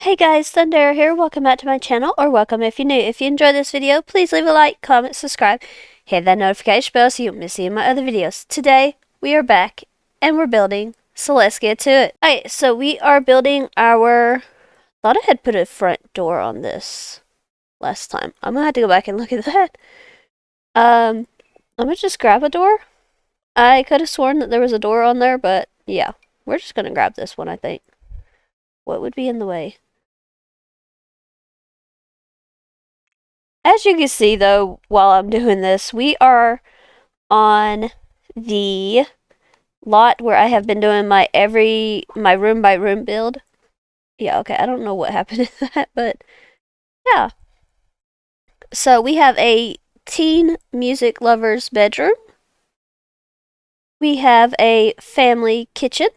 Hey guys, Thunder here. Welcome back to my channel, or welcome if you're new. If you enjoyed this video, please leave a like, comment, subscribe, hit that notification bell so you won't miss any of my other videos. Today, we are back, and we're building, so let's get to it. Alright, so we are building our... thought I had put a front door on this last time. I'm gonna have to go back and look at that. I'm gonna just grab a door. I could have sworn that there was a door on there, but yeah. We're just gonna grab this one, I think. What would be in the way? As you can see, though, while I'm doing this, we are on the lot where I have been doing my room by room build. Yeah, okay, I don't know what happened to that, but yeah. So we have a teen music lover's bedroom. We have a family kitchen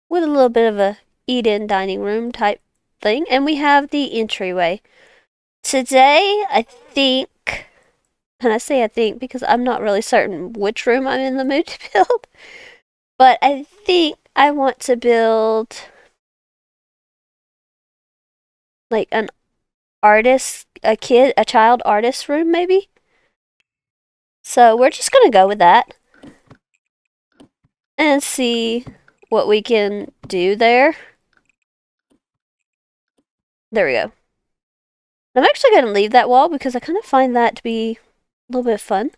with a little bit of a eat-in dining room type thing, and we have the entryway. Today, I think, and I say I think because I'm not really certain which room I'm in the mood to build, but I think I want to build like an a child artist room maybe. So we're just gonna go with that and see what we can do there. There we go. I'm actually gonna leave that wall because I kind of find that to be a little bit fun.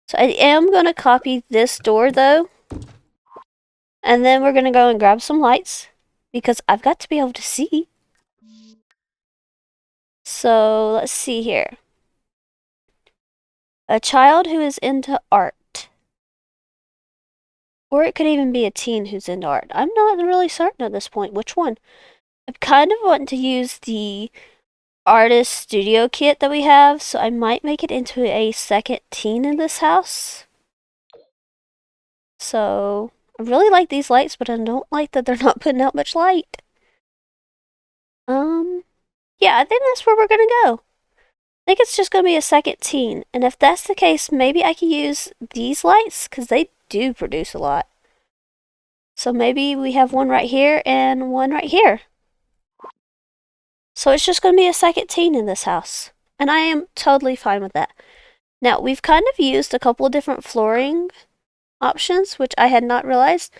So I am gonna copy this door though. And then we're gonna go and grab some lights because I've got to be able to see. So let's see here. A child who is into art. Or it could even be a teen who's into art. I'm not really certain at this point which one. I'm kind of wanting to use the artist studio kit that we have, so I might make it into a second teen in this house. So I really like these lights, but I don't like that they're not putting out much light. Yeah, I think that's where we're gonna go. I think it's just gonna be a second teen, and if that's the case, maybe I can use these lights because they do produce a lot. So maybe we have one right here and one right here. So it's just going to be a second teen in this house. And I am totally fine with that. Now, we've kind of used a couple of different flooring options, which I had not realized.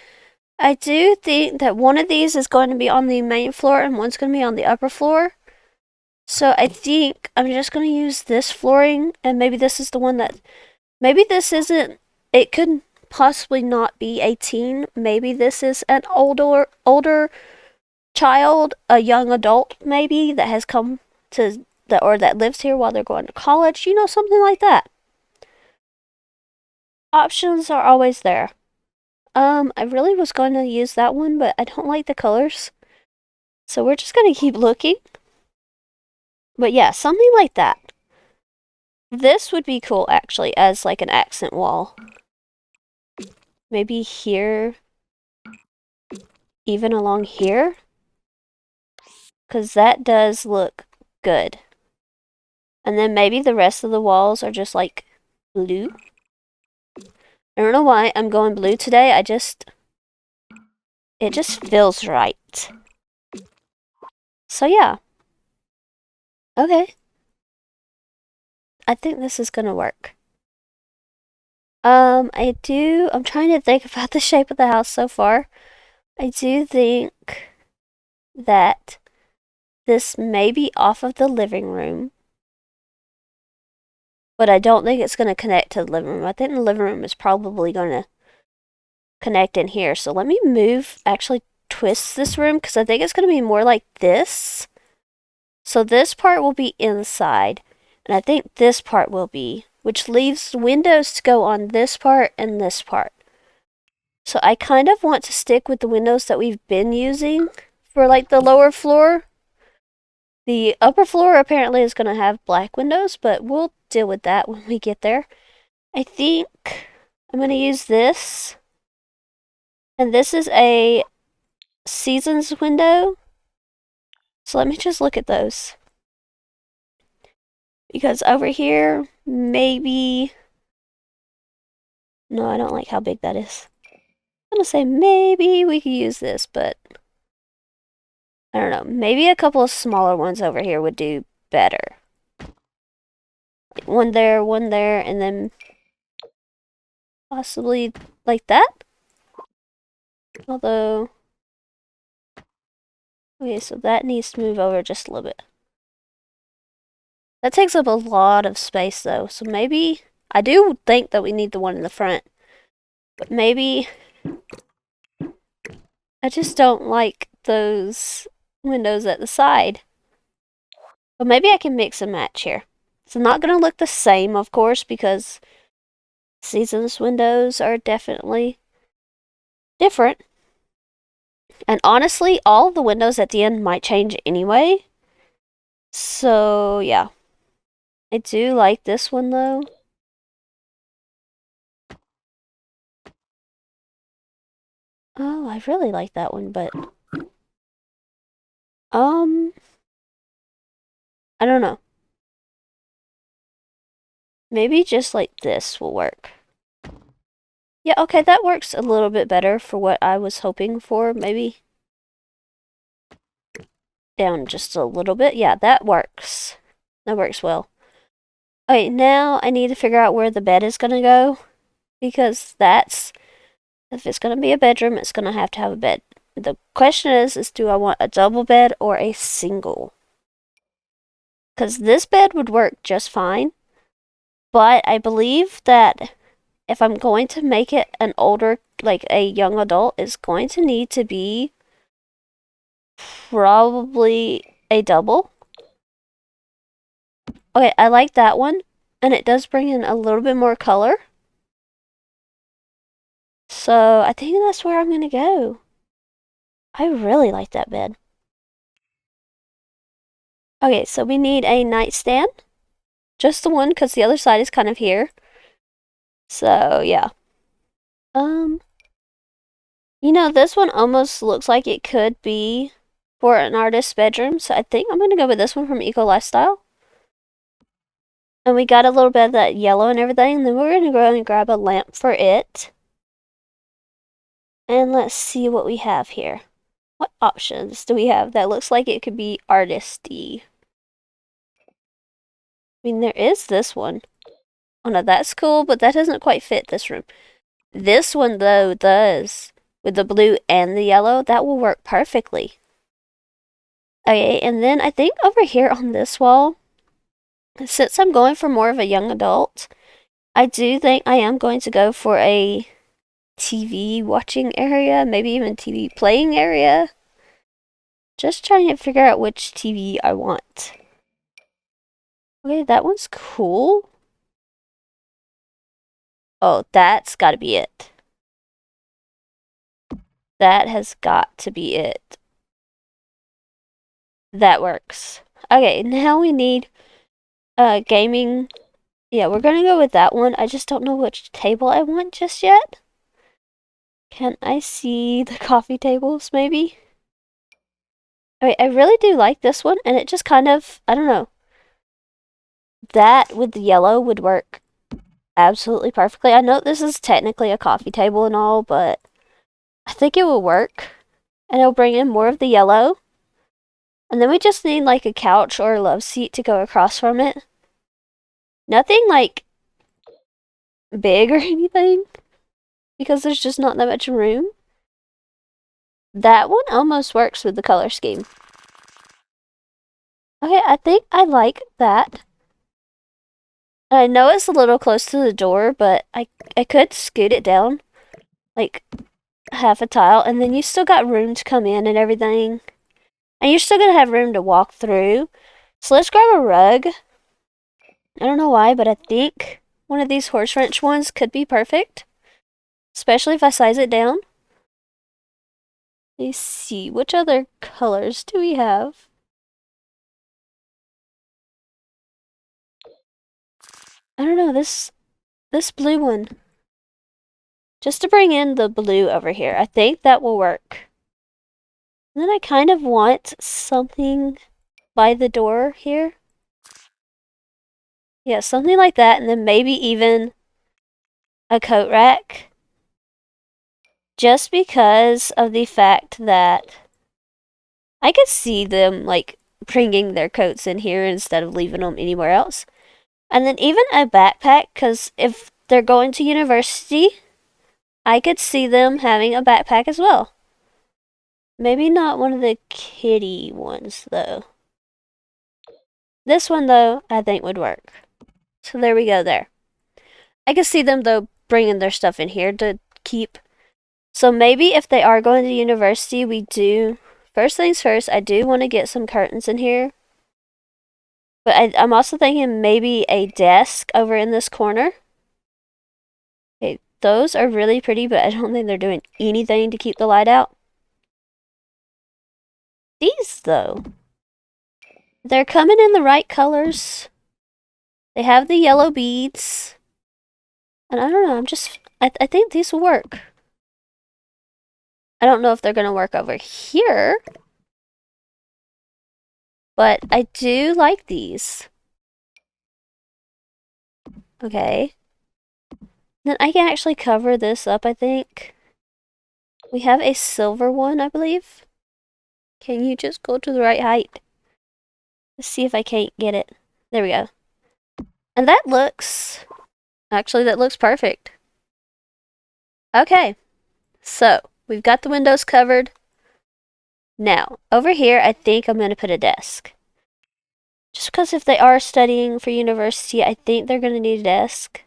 I do think that one of these is going to be on the main floor and one's going to be on the upper floor. So I think I'm just going to use this flooring, and maybe this is the one that... maybe this isn't... it could possibly not be a teen. Maybe this is an older child, a young adult maybe, that has come to or that lives here while they're going to college, something like that. Options are always there. I really was going to use that one, but I don't like the colors. So we're just going to keep looking. But yeah, something like that. This would be cool, actually, as like an accent wall. Maybe here. Even along here. Because that does look good. And then maybe the rest of the walls are just like blue. I don't know why I'm going blue today. It just feels right. So yeah. Okay. I think this is gonna work. I'm trying to think about the shape of the house so far. I do think that this may be off of the living room. But I don't think it's going to connect to the living room. I think the living room is probably going to connect in here. So let me actually twist this room because I think it's going to be more like this. So this part will be inside. And I think this part will be, which leaves windows to go on this part and this part. So I kind of want to stick with the windows that we've been using for like the lower floor. The upper floor apparently is going to have black windows, but we'll deal with that when we get there. I think I'm going to use this. And this is a seasons window. So let me just look at those. Because over here, maybe... no, I don't like how big that is. I'm going to say maybe we could use this, but... I don't know, maybe a couple of smaller ones over here would do better. One there, and then possibly like that. Although, okay, so that needs to move over just a little bit. That takes up a lot of space though, so maybe, I do think that we need the one in the front, but maybe, I just don't like those windows at the side. But maybe I can mix and match here. It's not going to look the same, of course, because Seasons windows are definitely different. And honestly, all the windows at the end might change anyway. So, yeah. I do like this one, though. Oh, I really like that one, but... I don't know. Maybe just like this will work. Yeah, okay, that works a little bit better for what I was hoping for, maybe. Down just a little bit. Yeah, that works. That works well. Okay, now I need to figure out where the bed is going to go. Because that's... If it's going to be a bedroom, it's going to have a bed. The question is do I want a double bed or a single? Because this bed would work just fine. But I believe that if I'm going to make it an older, like a young adult, it's going to need to be probably a double. Okay, I like that one. And it does bring in a little bit more color. So I think that's where I'm going to go. I really like that bed. Okay, so we need a nightstand. Just the one, because the other side is kind of here. So, yeah. You know, this one almost looks like it could be for an artist's bedroom. So I think I'm going to go with this one from Eco Lifestyle. And we got a little bit of that yellow and everything. And then we're going to go and grab a lamp for it. And let's see what we have here. What options do we have that looks like it could be artisty? I mean, there is this one. Oh no, that's cool, but that doesn't quite fit this room. This one, though, does. With the blue and the yellow, that will work perfectly. Okay, and then I think over here on this wall, since I'm going for more of a young adult, I do think I am going to go for a TV watching area, maybe even TV playing area. Just trying to figure out which TV I want. Okay, that one's cool. Oh, that's gotta be it. That has got to be it. That works. Okay, now we need gaming. Yeah, we're gonna go with that one. I just don't know which table I want just yet. Can I see the coffee tables, maybe? Okay, I really do like this one, and it just kind of, I don't know. That with the yellow would work absolutely perfectly. I know this is technically a coffee table and all, but I think it will work. And it'll bring in more of the yellow. And then we just need like a couch or a love seat to go across from it. Nothing like big or anything, because there's just not that much room. That one almost works with the color scheme. Okay, I think I like that. I know it's a little close to the door, but I could scoot it down like half a tile, and then you still got room to come in and everything. And you're still gonna have room to walk through. So let's grab a rug. I don't know why, but I think one of these horse wrench ones could be perfect. Especially if I size it down. Let's see, which other colors do we have? I don't know, this blue one. Just to bring in the blue over here. I think that will work. And then I kind of want something by the door here. Yeah, something like that, and then maybe even a coat rack. Just because of the fact that I could see them like bringing their coats in here instead of leaving them anywhere else. And then even a backpack, because if they're going to university, I could see them having a backpack as well. Maybe not one of the kitty ones, though. This one, though, I think would work. So there we go there. I could see them, though, bringing their stuff in here to keep. So maybe if they are going to university, we do. First things first, I do want to get some curtains in here. But I'm also thinking maybe a desk over in this corner. Okay, those are really pretty, but I don't think they're doing anything to keep the light out. These, though, they're coming in the right colors. They have the yellow beads. And I don't know, I think these will work. I don't know if they're going to work over here. But I do like these. Okay. Then I can actually cover this up, I think. We have a silver one, I believe. Can you just go to the right height? Let's see if I can't get it. There we go. And that looks... Actually, that looks perfect. Okay. So, we've got the windows covered. Now, over here, I think I'm going to put a desk. Just because if they are studying for university, I think they're going to need a desk.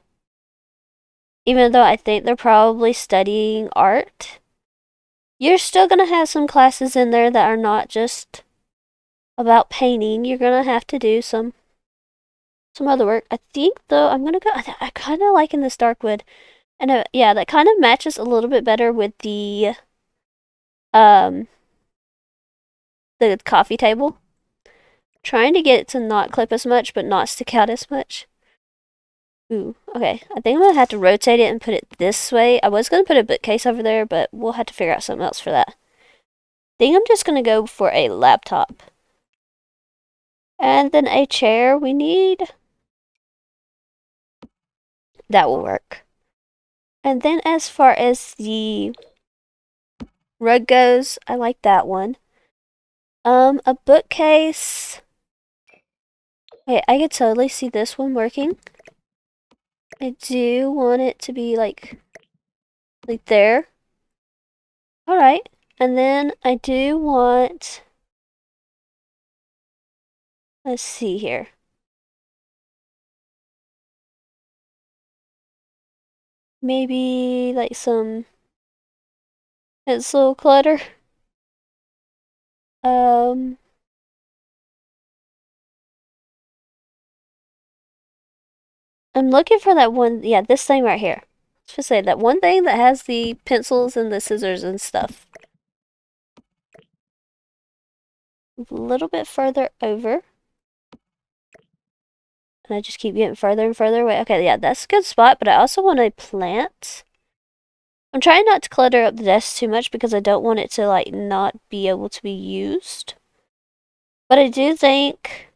Even though I think they're probably studying art. You're still going to have some classes in there that are not just about painting. You're going to have to do some other work. I think, though, I'm going to go... I kind of like in this dark wood. And yeah, that kind of matches a little bit better with the coffee table. Trying to get it to not clip as much, but not stick out as much. Ooh, okay. I think I'm going to have to rotate it and put it this way. I was going to put a bookcase over there, but we'll have to figure out something else for that. I think I'm just going to go for a laptop. And then a chair we need. That will work. And then as far as the rug goes, I like that one. A bookcase. Wait, I could totally see this one working. I do want it to be like there. Alright. And then I do want... Let's see here. Maybe like some pencil clutter. I'm looking for that one, yeah, this thing right here. Let's just say that one thing that has the pencils and the scissors and stuff. A little bit further over. And I just keep getting further and further away. Okay, yeah, that's a good spot, but I also want a plant. I'm trying not to clutter up the desk too much because I don't want it to, like, not be able to be used. But I do think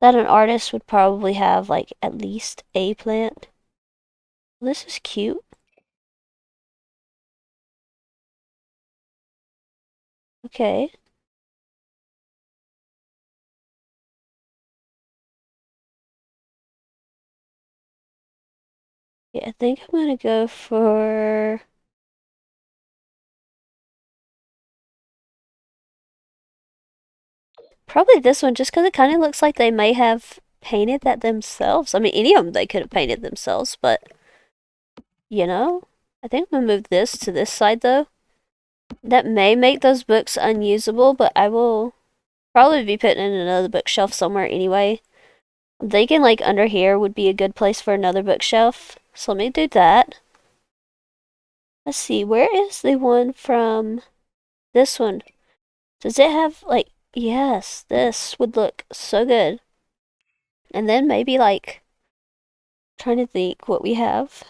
that an artist would probably have, like, at least a plant. This is cute. Okay. Yeah, I think I'm gonna go for... Probably this one, just because it kind of looks like they may have painted that themselves. I mean, any of them they could have painted themselves, but... You know? I think I'm gonna move this to this side, though. That may make those books unusable, but I will probably be putting in another bookshelf somewhere anyway. I'm thinking, like, under here would be a good place for another bookshelf. So let me do that. Let's see, where is the one from this one? Does it have, like, yes, this would look so good. And then maybe, like, trying to think what we have.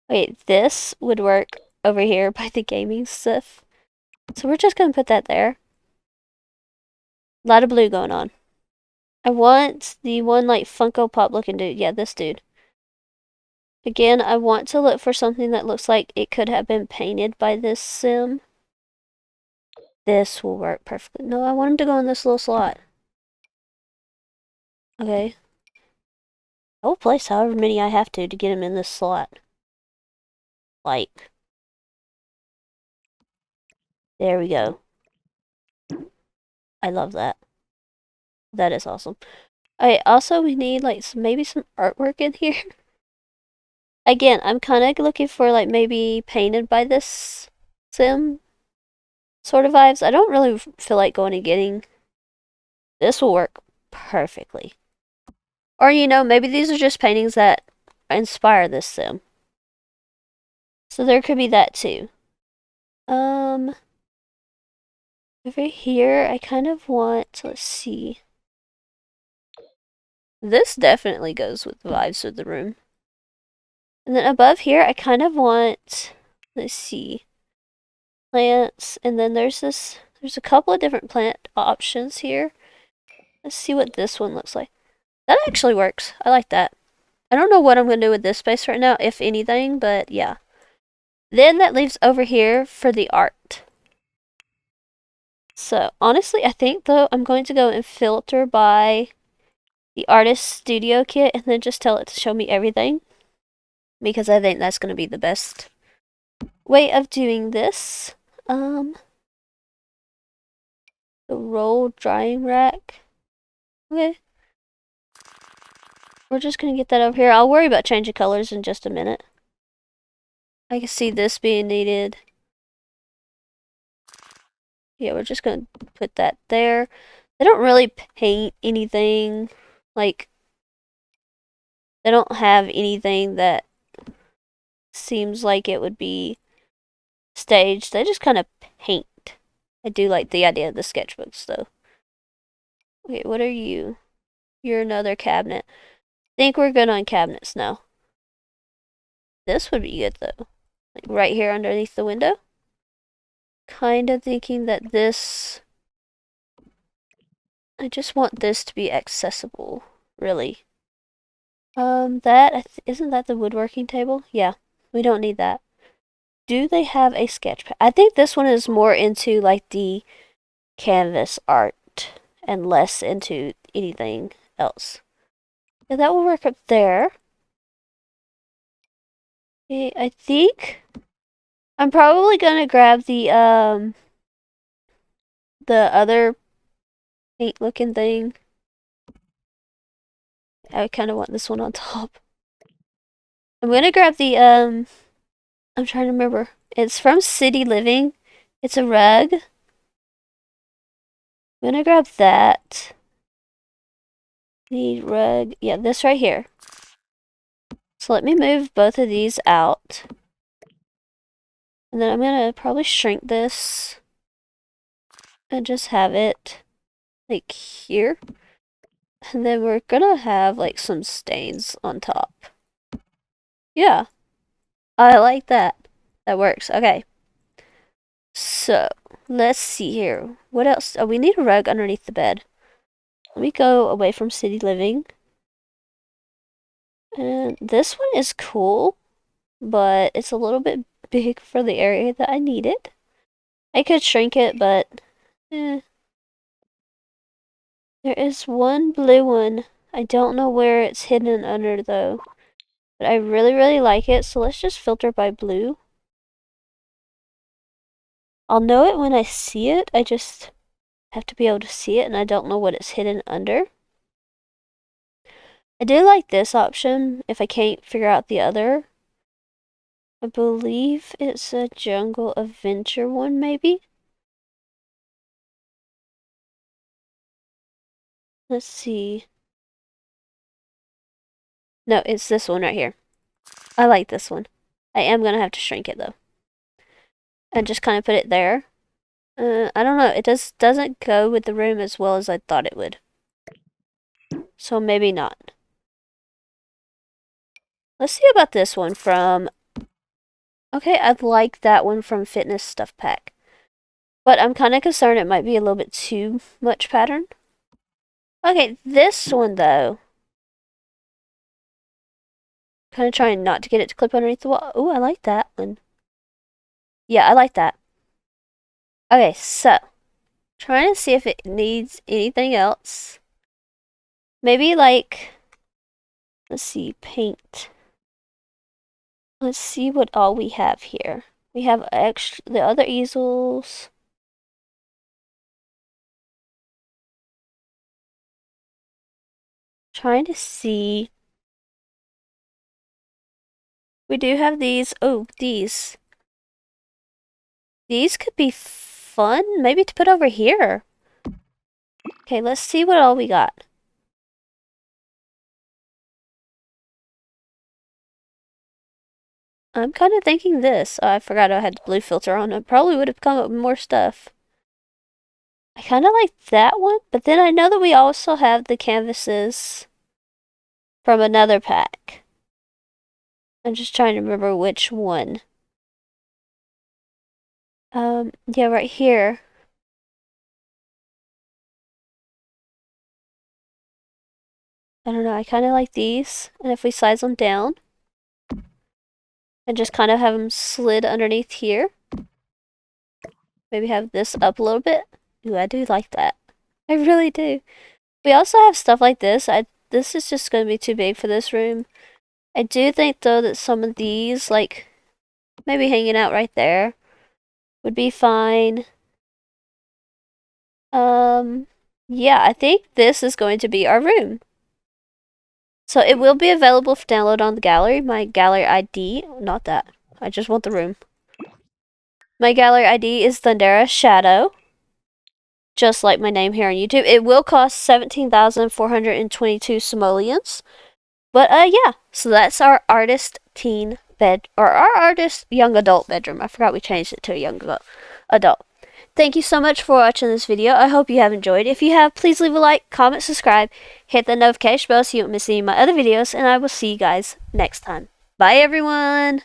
Wait, this would work over here by the gaming stuff. So we're just gonna put that there. A lot of blue going on. I want the one, like, Funko Pop looking dude. Yeah, this dude. Again, I want to look for something that looks like it could have been painted by this sim. This will work perfectly. No, I want him to go in this little slot. Okay. I will place however many I have to get him in this slot. Like. There we go. I love that. That is awesome. Okay, also we need like maybe some artwork in here. Again, I'm kind of looking for like maybe painted by this sim sort of vibes. I don't really feel like going and getting. This will work perfectly. Or, you know, maybe these are just paintings that inspire this sim. So there could be that too. Over here, I kind of want, let's see. This definitely goes with the vibes of the room. And then above here, I kind of want, let's see, plants. And then there's a couple of different plant options here. Let's see what this one looks like. That actually works. I like that. I don't know what I'm going to do with this space right now, if anything, but yeah. Then that leaves over here for the art. So honestly, I think though I'm going to go and filter by the artist studio kit and then just tell it to show me everything. Because I think that's going to be the best way of doing this. The roll drying rack. Okay. We're just going to get that over here. I'll worry about changing colors in just a minute. I can see this being needed. Yeah, we're just going to put that there. They don't really paint anything. Like, they don't have anything that seems like it would be staged. They just kind of paint. I do like the idea of the sketchbooks, though. Okay, what are you? You're another cabinet. Think we're good on cabinets now. This would be good, though. Like right here underneath the window. Kind of thinking that this... I just want this to be accessible, really. Isn't that the woodworking table? Yeah, we don't need that. Do they have a sketch pad? I think this one is more into like the canvas art and less into anything else. Yeah, that will work up there. Okay, I think I'm probably gonna grab the other paint looking thing. I kind of want this one on top. I'm gonna grab the I'm trying to remember. It's from City Living. It's a rug. I'm gonna grab that. Need rug. Yeah, this right here. So let me move both of these out. And then I'm gonna probably shrink this and just have it like here. And then we're gonna have like some stains on top. Yeah, I like that. That works. Okay. So let's see here. What else? Oh, we need a rug underneath the bed. Let me go away from City Living. And this one is cool, but it's a little bit big for the area that I need it. I could shrink it, but there is one blue one. I don't know where it's hidden under though, but I really, really like it. So let's just filter by blue. I'll know it when I see it. I just have to be able to see it, and I don't know what it's hidden under. I do like this option if I can't figure out the other. I believe it's a jungle adventure one, maybe? Let's see. No, it's this one right here. I like this one. I am gonna have to shrink it though. And just kind of put it there. I don't know. It doesn't go with the room as well as I thought it would. So maybe not. Let's see about this one from... Okay, I like that one from Fitness Stuff Pack. But I'm kind of concerned it might be a little bit too much pattern. Okay, this one though. Kind of trying not to get it to clip underneath the wall. Ooh, I like that one. Yeah, I like that. Okay, so trying to see if it needs anything else. Maybe like, let's see, paint. Let's see what all we have here. We have the other easels. Trying to see. We do have these. Oh, these. These could be fun, maybe to put over here. Okay, let's see what all we got. I'm kind of thinking this. Oh, I forgot I had the blue filter on. I probably would have come up with more stuff. I kind of like that one, but then I know that we also have the canvases from another pack. I'm just trying to remember which one. Yeah, right here. I don't know, I kind of like these. And if we size them down and just kind of have them slid underneath here. Maybe have this up a little bit. Ooh, I do like that. I really do. We also have stuff like this. This is just going to be too big for this room. I do think, though, that some of these, like, maybe hanging out right there would be fine. Yeah, I think this is going to be our room. So it will be available for download on the gallery. My gallery ID, not that. I just want the room. My gallery ID is Thundera Shadow. Just like my name here on YouTube. It will cost 17,422 simoleons. But yeah, so that's our artist teen bed, or our artist young adult bedroom. I forgot we changed it to a young adult. Thank you so much for watching this video. I hope you have enjoyed. If you have, please leave a like, comment, subscribe, hit the notification bell so you don't miss any of my other videos, and I will see you guys next time. Bye, everyone!